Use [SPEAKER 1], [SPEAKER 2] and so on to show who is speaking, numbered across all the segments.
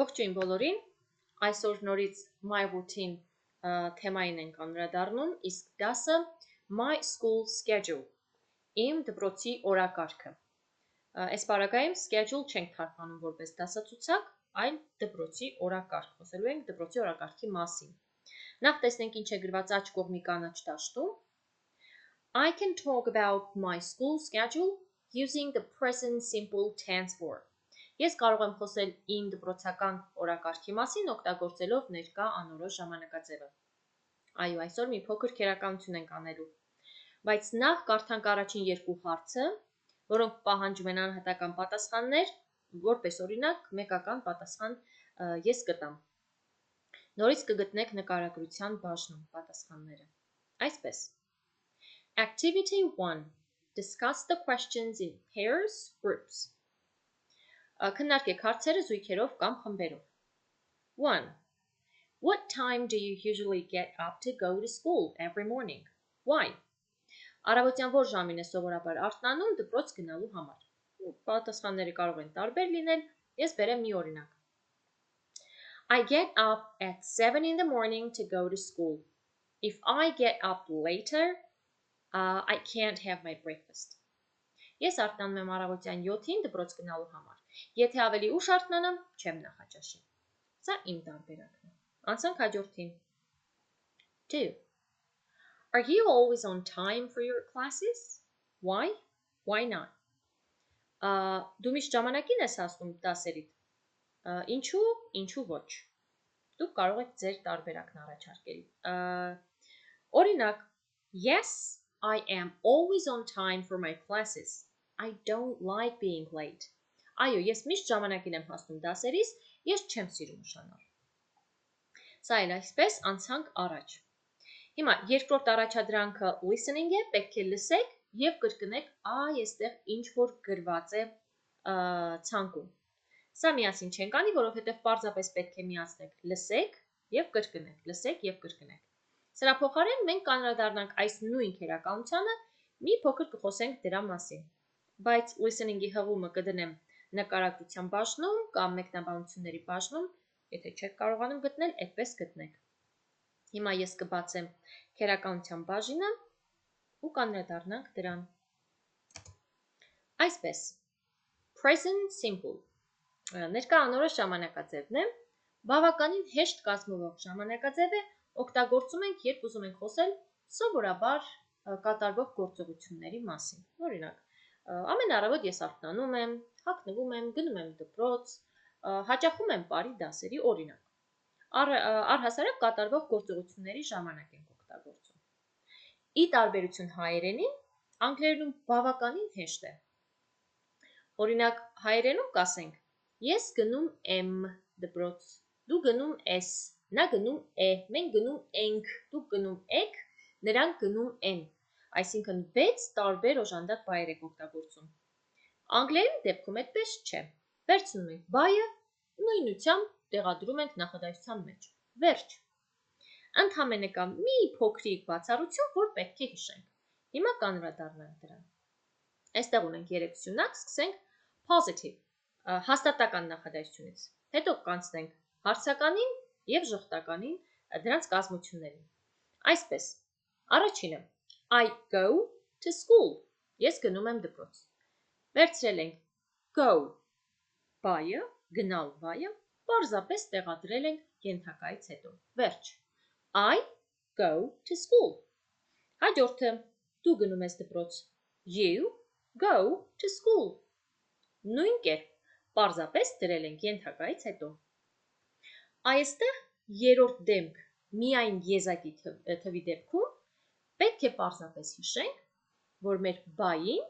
[SPEAKER 1] Ողջույն բոլորին, այսօր նորից My Routine թեմային ենք անդրադառնում, իսկ դասը My School Schedule, իմ դպրոցի օրակարգը։ Այս բaragայում schedule չենք թարգմանում որպես դասացուցակ, այլ դպրոցի օրակարգ, խոսելու ենք դպրոցի օրակարգի մասին։ Նախ տեսնենք ինչ է գրված աջ կողմի կանաչ դաշտում։ I can talk about my school schedule using the present simple tense form. Ես կարող եմ խոսել իմ դպրոցական օրակարգի մասին օգտագործելով ներկա անորոշ ժամանակաձևը։ Այո, այսօր մի փոքր քերականություն ենք անելու։ Բայց նախ կարդանք առաջին երկու հարցը, որոնք պահանջում են անհատական պատասխաններ, որպես օրինակ մեկական պատասխան ես կտամ։ Նորից կգտնեք նկարագրության բաժնում պատասխանները։ Այսպես։ Activity 1. Discuss the questions in pairs, groups. Քննարկեք հարցերը զույգերով կամ խմբերով։ 1. What time do you usually get up to go to school every morning? Why? Առավոտյան որ ժամին է սովորաբար արթնանում դպրոց գնալու համար։ Պատասխանները կարող են տարբեր լինել, ես բերեմ մի օրինակ։ I get up at 7 in the morning to go to school. If I get up later, I can't have my breakfast. Ես արթնանում եմ առավոտյան 7-ին դպրոց գնալու համար։ Եթե ավելի ուշ արթնանամ, չեմ նախաճաշի։ Սա իմ տարբերակն է։ Անցանք հաջորդին։ 2. Are you always on time for your classes? Why? Why not? Դու միշտ ժամանակին ես հասնում դասերիդ։ Ինչու? Ինչու ոչ։ Դուք կարող եք ձեր տարբերակն առաջարկել։ Օրինակ, Yes, I am always on time for my classes. I don't like being late. Այո, ես միշտ ժամանակին եմ հասնում դասերիս, ես չեմ սիրում ուշանալ։ Սա էլ այսպես անցանք առաջ։ Հիմա երկրորդ առաջադրանքը listening է, պետք է լսեք եւ կրկնեք այստեղ ինչ որ գրված է ցանկում։ Սա միասին չենք անի, որովհետեւ պարզապես պետք է միացնեք լսեք եւ կրկնեք, լսեք եւ կրկնեք։ Սրա փոխարեն մենք կանրադառնանք այս նույն քերականությանը, մի փոքր կխոսենք դրա մասին։ Բայց listening-ի հղումը կդնեմ նկարագրության բաժնում կամ մեկնաբանությունների բաժնում, եթե չեք կարողանում գտնել, այդպես գտնեք։ Հիմա ես կբացեմ քերականության բաժինը ու կանրադառնանք դրան։ Այսպես։ Present simple։ Ներկա անորոշ ժամանակաձևն է, բավականին հեշտ կազմվող ժամանակաձև է, օգտագործում ենք, երբ ուզում ենք խոսել սովորաբար կատարվող գործողությունների մասին։ Օրինակ, ամեն առավոտ ես արթնանում եմ, հագնվում եմ, գնում եմ դպրոց, հաճախում եմ բարի դասերի օրինակ։ Առհասարակ կատարվող գործողությունների ժամանակ ենք օգտագործում։ Ի տարբերություն հայերենի, անգլերենում բավականին հեշտ է։ Օրինակ, հայերենում կասենք. Ես գնում եմ դպրոց, դու գնում ես, նա գնում է, մենք գնում ենք, դուք գնում եք, նրանք գնում են։ Այսինքն 6 տարբեր օժանդակ բայեր եք օգտագործում։ Անգլերեն դեպքում այդպես չէ։ Վերցնում ենք բայը, նույնությամբ տեղադրում ենք նախադասության մեջ։ Վերջ։ Ընդհանրապես կա մի փոքրիկ բացառություն, որ պետք է հիշենք։ Հիմա կանրադառնանք դրան։ Այստեղ ունենք 3 սյունակ, սկսենք positive, հաստատական նախադասությունից։ Հետո կանցնենք հարցականին եւ ժխտականին, դրանց կազմություններին։ Այսպես, առաջինը I go to school. Ես գնում եմ դպրոց։ Վերցրել ենք go բայը, գնալ բայը, պարզապես տեղադրել ենք ենթակայից հետո։ Վերջ։ I go to school. Հաջորդը դու գնում ես դպրոց։ You go to school. Նույն կերպ, պարզապես դրել ենք ենթակայից հետո։ Այստեղ երրորդ դեմք միայն եզակի թվի դեպքում պետք է պարզապես հիշենք, որ մեր բային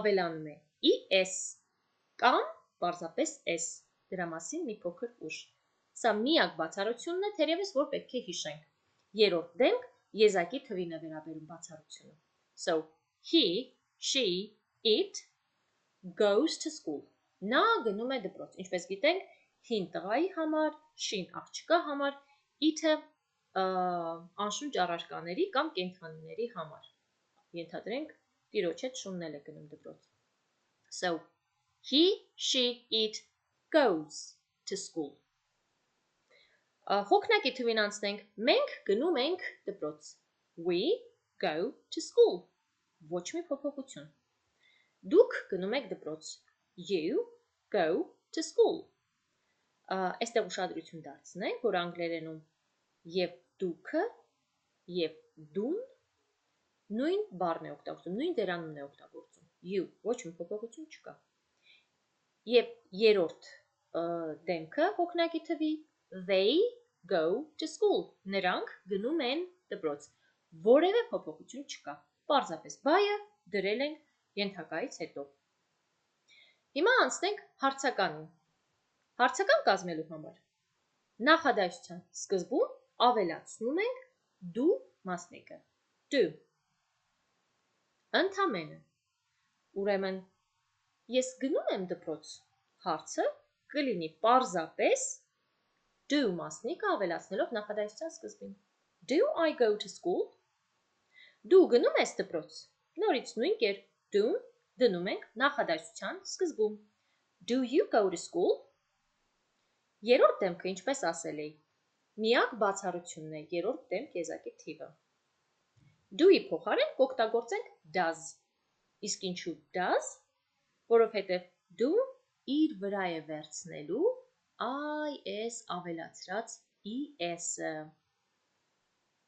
[SPEAKER 1] ավելանում է es կամ պարզապես s, դրա մասին մի փոքր ուշ։ Սա միակ բացառությունն է, թերևս որ պետք է հիշենք։ Երրորդ դեմք եզակի թվին է վերաբերում բացառությունը։ So, he, she, it goes to school. Նա գնում է դպրոց։ Ինչպես գիտենք, he-ն տղայի համար, she-ն աղջկա համար, it-ը անշունչ առարկաների կամ կենդանիների համար։ Ենթադրենք տիրոջ հետ շուննել է գնում դպրոց։ So, he, she, it goes to school. Հոգնակի թվին անցնենք, մենք գնում ենք դպրոց։ We go to school։ Ոչ մի փոփոխություն։ Դուք գնում եք դպրոց։ You go to school։ Այստեղ ուշադրություն դարձնենք, որ անգլերենում եւ դուքը եւ դուն նույն բառն է օգտագործում, նույն դերանունն է օգտագործում։ You ոչ մի փոփոխություն չկա։ Եվ երրորդ դեմքը հոգնակի թվի they go to school։ Նրանք գնում են դպրոց։ Որևէ փոփոխություն չկա։ Պարզապես բայը դրել ենք ենթակայից հետո։ Հիմա անցնենք հարցականին։ Հարցական կազմելու համար նախադասության սկզբում ավելացնում ենք դու մասնիկը։ Do։ Ընդամենը։ Ուրեմն ես գնում եմ դպրոց։ Հարցը կլինի պարզապես do մասնիկը ավելացնելով նախադասության սկզբին։ Do I go to school? Դու գնում ես դպրոց։ Նորից նույն կերպ do դնում ենք նախադասության սկզբում։ Do you go to school? Երրորդ դեմքը, ինչպես ասել էի, միակ բացառությունն է երրորդ դեմք եզակի թիվը։ Do-ի փոխարեն կօգտագործենք does։ Իսկ ինչու does? Որովհետև do իր վրա է վերցնելու is ավելացրած es-ը։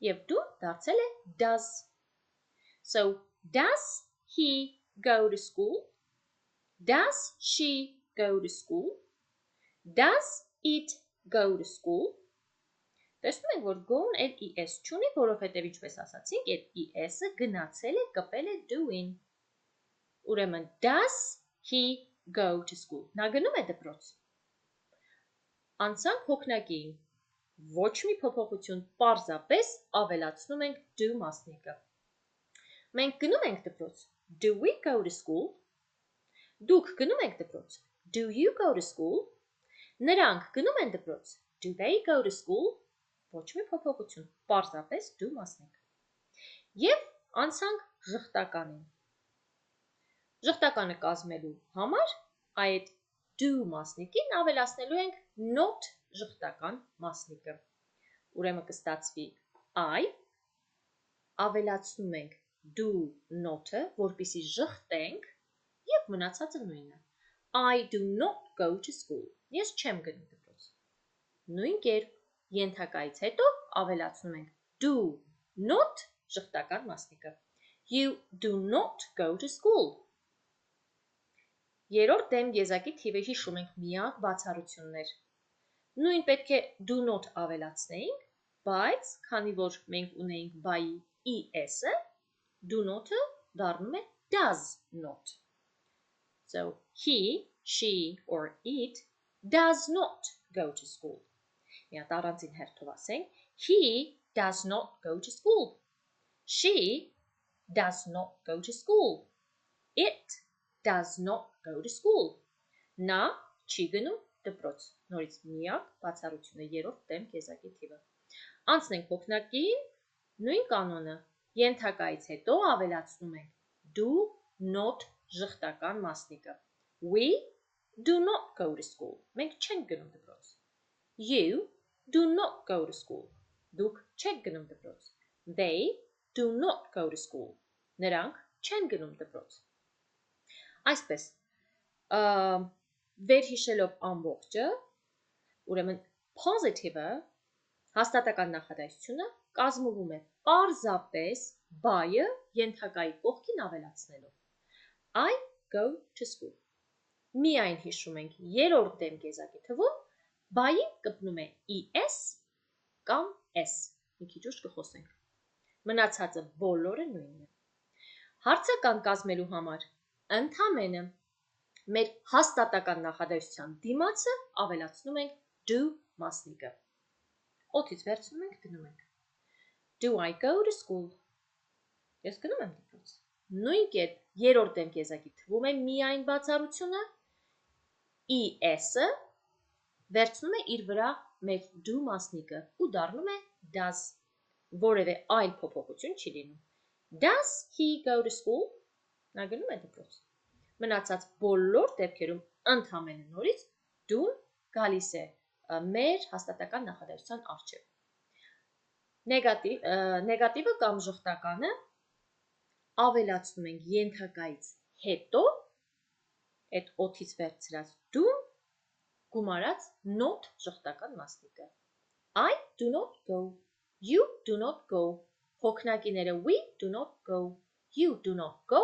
[SPEAKER 1] Եվ do դարձել է does։ So, does he go to school? Does she go to school? Does it go to school? Տեսնում ենք, որ go-ն էլ es չունի, որովհետև ինչպես ասացինք, այդ es-ը գնացել է, կպել է do-ին։ Ուրեմն does he go to school? Նա գնում է դպրոց։ Անցանք հոգնակիին։ Ոչ մի փոփոխություն, պարզապես ավելացնում ենք do մասնիկը։ Մենք գնում ենք դպրոց։ Do we go to school? Դուք գնում եք դպրոց։ Do you go to school? Նրանք գնում են դպրոց։ Do they go to school? Ոչ մի փոփոխություն, պարզապես do մասնիկ։ Եվ անցանք ժխտականին։ Ժխտականը կազմելու համար այդ do մասնիկին ավելացնելու ենք not ժխտական մասնիկը։ Ուրեմն կստացվի I, ավելացնում ենք do not-ը, որպեսզի ժխտենք, եւ մնացածը նույնը։ I do not go to school։ Ես չեմ գնում դպրոց։ Նույն կերպ ենթակայից հետո ավելացնում ենք do not ժխտական մասնիկը։ You do not go to school։ Երրորդ դեմ եզակի թիվը հիշում ենք միակ բացառություններ։ Նույն պետք է do not ավելացնեինք, բայց քանի որ մենք ունեինք by-ի es-ը, do not-ը դառնում է does not։ So, he, she, or it does not go to school. Մի հատ առանցին հերթով ասենք, he does not go to school. She does not go to school. It does not go to school. Նա չի գնում դպրոց։ Նորից միակ բացառությունը երրորդ դեմ եզակի թիվը։ Անցնենք հոգնակին, նույն կանոնը ենթակայից հետո ավելացնում ենք do not ժխտական մասնիկը։ We do not go to school։ Մենք չենք գնում դպրոց։ You do not go to school։ Դուք չեք գնում դպրոց։ They do not go to school։ Նրանք չեն գնում դպրոց։ Այսպես, վերհիշելով ամբողջը, ուրեմն positive-ը, հաստատական նախադասությունը կազմվում է պարզապես by-ը ենթակայի կողքին ավելացնելով։ I go to school։ Միայն հիշում ենք երրորդ դեմ եզակի թվում by-ին կպնում է es կամ s։ Մի քիչ ուշ կխոսենք։ Մնացածը բոլորը նույնն է։ Հարցական կազմելու համար ընդամենը մեր հաստատական նախադասության դիմացը ավելացնում ենք do մասնիկը։ Օդից վերցնում ենք, դնում ենք։ Do I go to school? Ես գնում եմ դպրոց։ Նույն կերպ երրորդ դեմ եզակի թվում է միայն բացառությունը es-ը վերցնում է իր վրա մեր do մասնիկը ու դառնում է does։ Որևէ այլ փոփոխություն չի լինում։ Does he go to school? Նա գնում է դպրոց։ Մնացած բոլոր դեպքերում ընդամենը նորից do-ն գալիս է մեր հաստատական նախադասության առջև։ Նեգատիվը կամ ժխտականը ավելացնում ենք ենթակայից հետո, այդ օդից վերցրած do գումարած not ժխտական մասնիկը։ I do not go, you do not go, հոգնակիները we do not go, you do not go,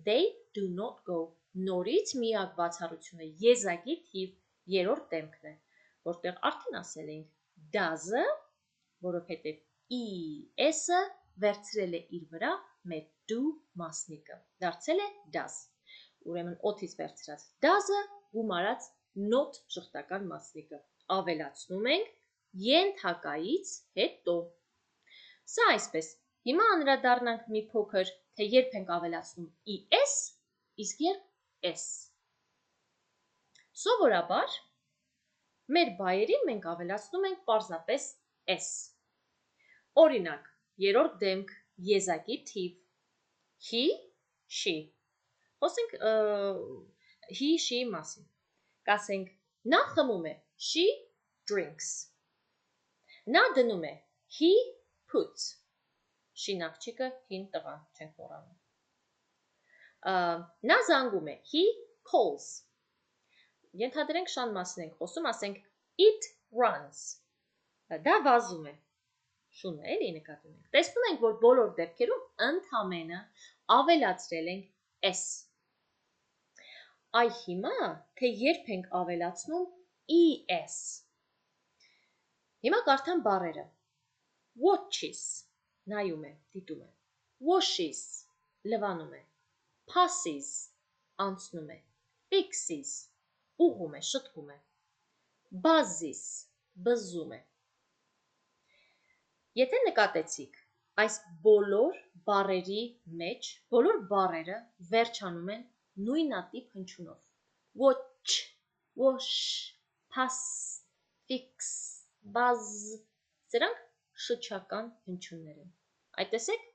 [SPEAKER 1] they do not go, նորից միակ բացառությունը եզակի թիվ երրորդ դեմքն է, որտեղ արդեն ասել ենք does-ը, որովհետև es-ը վերցրել է իր վրա մեր do մասնիկը, դարձել է does, ուրեմն օդից վերցրած does-ը գումարած not ժխտական մասնիկը, ավելացնում ենք ենթակայից հետո։ Սա այսպես, հիմա անդրադառնանք մի փոքր, թե երբ ենք ավելացնում es, իսկ երբ s։ Սովորաբար, մեր բայերին մենք ավելացնում ենք պարզապես s։ Օրինակ, երրորդ դեմք, եզակի թիվ, he, she, խոսենք he, she մասին, կասենք, նա խմում է, she drinks, նա դնում է, he puts, she-ն աղջիկը, he-ն տղան, չենք մոռանում, նա զանգում է, he calls, ենթադրենք շան մասին ենք խոսում, ասենք, it runs, դա վազում է, շունը էլի նկատում ենք, տեսնում ենք, որ բոլոր դեպքերում ընդամենը ավելացրել ենք s։ Այ հիմա, թե երբ ենք ավելացնում es։ Հիմա կարդամ բառերը, watches, նայում է, դիտում է, washes, լվանում է, passes, անցնում է, fixes, ուղղում է, շտկում է, buzzes, բզում է։ Եթե նկատեցիք, այս բոլոր բառերի մեջ, բոլոր բառերը վերջանում են նույնատիպ հնչյունով։ Watch, wash, pass, fix, buzz, սրանք շչական հնչյուններ են։ Այդ տեսեք,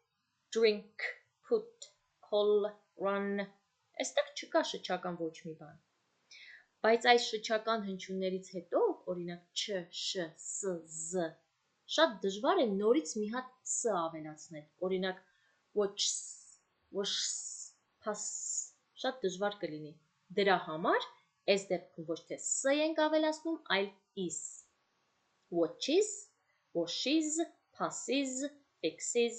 [SPEAKER 1] drink, put, call, run, այստեղ չկա շչական ոչ մի բան։ Բայց այս շչական հնչյուններից հետո, օրինակ չ, շ, ս, զ, շատ դժվար է նորից մի հատ ս ավելացնել, օրինակ watches, washes, passes, շատ դժվար կլինի։ Դրա համար այս դեպքում ոչ թե ս ենք ավելացնում, այլ is։ Watches, washes, passes, fixes,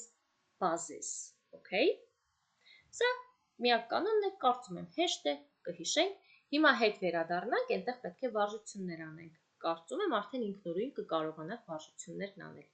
[SPEAKER 1] buzzes, okay? Սա միակ կանոնն է, կարծում եմ հեշտ է, կհիշենք, հիմա հետ վերադառնանք, այնտեղ պետք է վարժություններ անենք, կարծում եմ արդեն ինքնուրույն կկարողանաք վարժություններն անել։